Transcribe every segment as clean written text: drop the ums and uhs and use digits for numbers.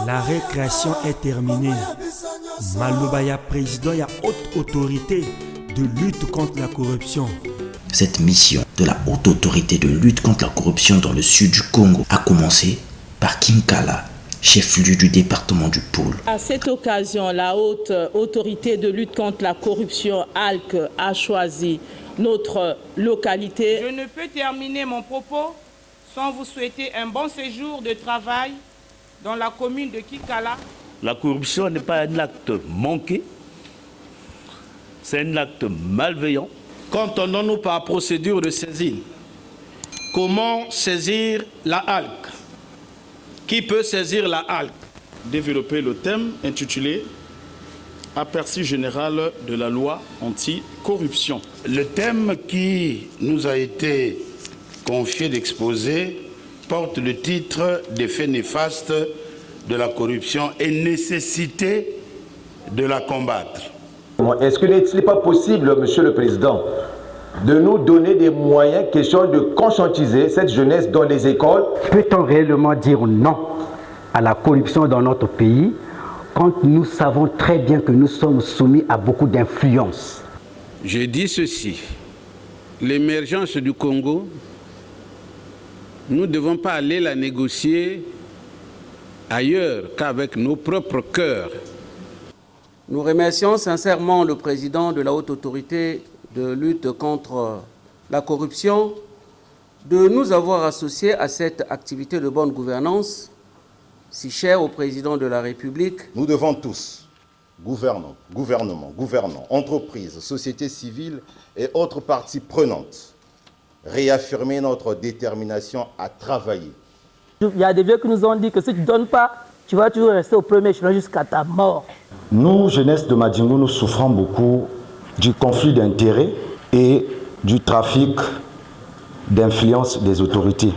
La récréation est terminée. Malobaya président, il y a haute autorité de lutte contre la corruption. Cette mission de la haute autorité de lutte contre la corruption dans le sud du Congo a commencé par Kinkala, chef-lieu du département du Pôle. À cette occasion, la haute autorité de lutte contre la corruption ALC a choisi notre localité. Je ne peux terminer mon propos sans vous souhaiter un bon séjour de travail dans la commune de Kinkala. La corruption n'est pas un acte manqué, c'est un acte malveillant. Qu'entendons-nous par procédure de saisine? Comment saisir la ALC? Qui peut saisir la ALC? Développer le thème intitulé « Aperçu général de la loi anti-corruption ». Le thème qui nous a été confié d'exposer porte le titre « Des faits néfastes de la corruption et nécessité de la combattre ». Est-ce qu'il n'est pas possible, Monsieur le Président, de nous donner des moyens, question de conscientiser cette jeunesse dans les écoles? Peut-on réellement dire non à la corruption dans notre pays quand nous savons très bien que nous sommes soumis à beaucoup d'influences? Je dis ceci, l'émergence du Congo, nous ne devons pas aller la négocier ailleurs qu'avec nos propres cœurs. Nous remercions sincèrement le président de la haute autorité de lutte contre la corruption de nous avoir associés à cette activité de bonne gouvernance si chère au président de la République. Nous devons tous, gouvernement, entreprises, sociétés civiles et autres parties prenantes, réaffirmer notre détermination à travailler. Il y a des vieux qui nous ont dit que si tu ne donnes pas, tu vas toujours rester au premier échelon jusqu'à ta mort. Nous, jeunesse de Madingo, nous souffrons beaucoup du conflit d'intérêts et du trafic d'influence des autorités.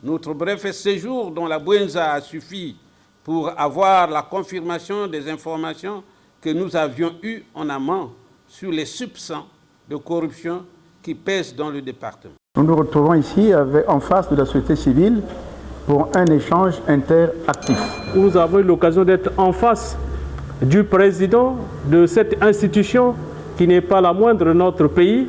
Notre bref séjour dans la Bouenza a suffi pour avoir la confirmation des informations que nous avions eues en amont sur les soupçons de corruption qui pèsent dans le département. Nous nous retrouvons ici en face de la société civile pour un échange interactif. Nous avons eu l'occasion d'être en face du président de cette institution qui n'est pas la moindre de notre pays,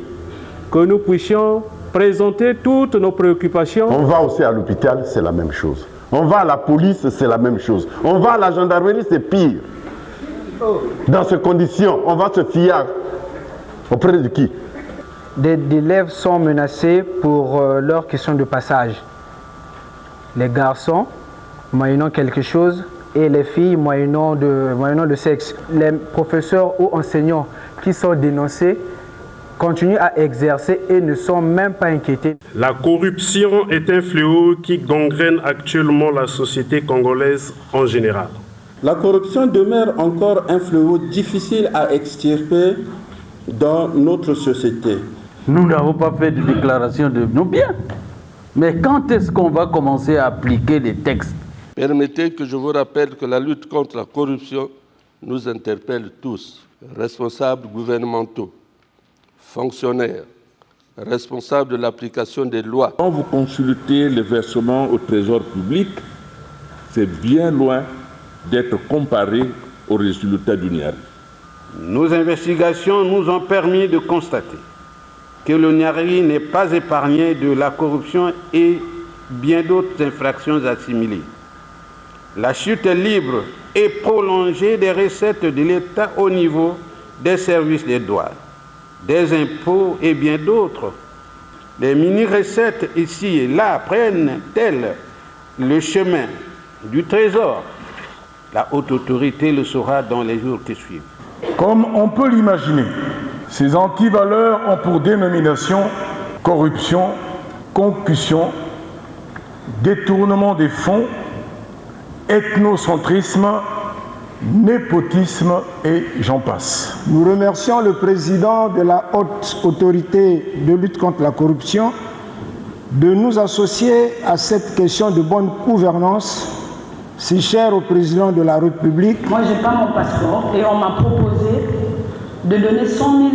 que nous puissions présenter toutes nos préoccupations. On va aussi à l'hôpital, c'est la même chose. On va à la police, c'est la même chose. On va à la gendarmerie, c'est pire. Dans ces conditions, on va se fier auprès de qui? Des élèves sont menacés pour leur question de passage. Les garçons, moyennant quelque chose, et les filles, moyennant de sexe. Les professeurs ou enseignants qui sont dénoncés continuent à exercer et ne sont même pas inquiétés. La corruption est un fléau qui gangrène actuellement la société congolaise en général. La corruption demeure encore un fléau difficile à extirper dans notre société. Nous n'avons pas fait de déclaration de nos biens. Mais quand est-ce qu'on va commencer à appliquer les textes? Permettez que je vous rappelle que la lutte contre la corruption nous interpelle tous, responsables gouvernementaux, fonctionnaires, responsables de l'application des lois. Quand vous consultez les versements au trésor public, c'est bien loin d'être comparé aux résultats du Niari. Nos investigations nous ont permis de constater que le Niari n'est pas épargné de la corruption et bien d'autres infractions assimilées. La chute libre et prolongée des recettes de l'État au niveau des services des douanes, des impôts et bien d'autres. Les mini-recettes ici et là prennent-elles le chemin du trésor? La haute autorité le saura dans les jours qui suivent. Comme on peut l'imaginer, ces antivaleurs ont pour dénomination corruption, concussion, détournement des fonds, ethnocentrisme, népotisme et j'en passe. Nous remercions le président de la haute autorité de lutte contre la corruption de nous associer à cette question de bonne gouvernance si chère au président de la République. Moi, je n'ai pas mon passeport et on m'a proposé de donner 100 000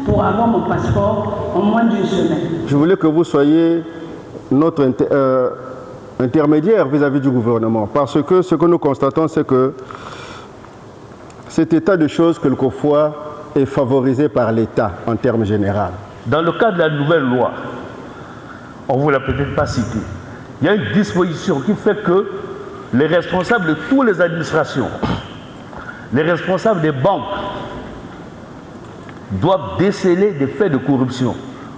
pour avoir mon passeport en moins d'une semaine. Je voulais que vous soyez notre intermédiaire vis-à-vis du gouvernement. Parce que ce que nous constatons, c'est que cet état de choses, quelquefois, est favorisé par l'État en termes généraux. Dans le cas de la nouvelle loi, on ne vous l'a peut-être pas cité, il y a une disposition qui fait que les responsables de toutes les administrations, les responsables des banques, doivent déceler des faits de corruption.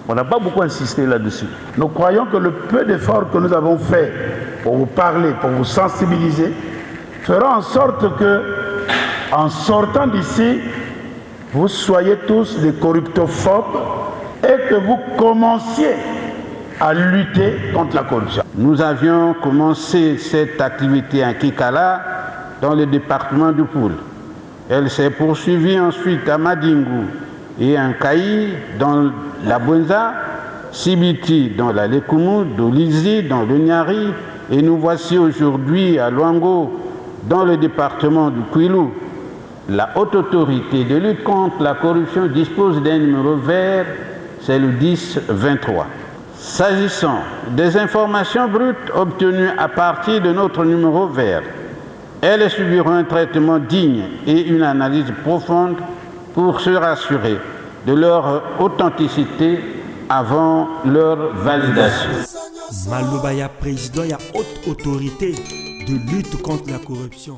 On n'a pas beaucoup insisté là-dessus. Nous croyons que le peu d'efforts que nous avons fait pour vous parler, pour vous sensibiliser, fera en sorte que, en sortant d'ici, vous soyez tous des corruptophobes et que vous commenciez à lutter contre la corruption. Nous avions commencé cette activité à Kikala dans le département du Poul. Elle s'est poursuivie ensuite à Madingou et à Nkaï dans la Bwenza, Sibiti dans la Lekumu, Dolizi dans le Nyari, et nous voici aujourd'hui à Luango dans le département du Kwilu. La haute autorité de lutte contre la corruption dispose d'un numéro vert, c'est le 1023. S'agissant des informations brutes obtenues à partir de notre numéro vert, elles subiront un traitement digne et une analyse profonde pour se rassurer de leur authenticité avant leur validation. Malobaya président, il y a haute autorité de lutte contre la corruption.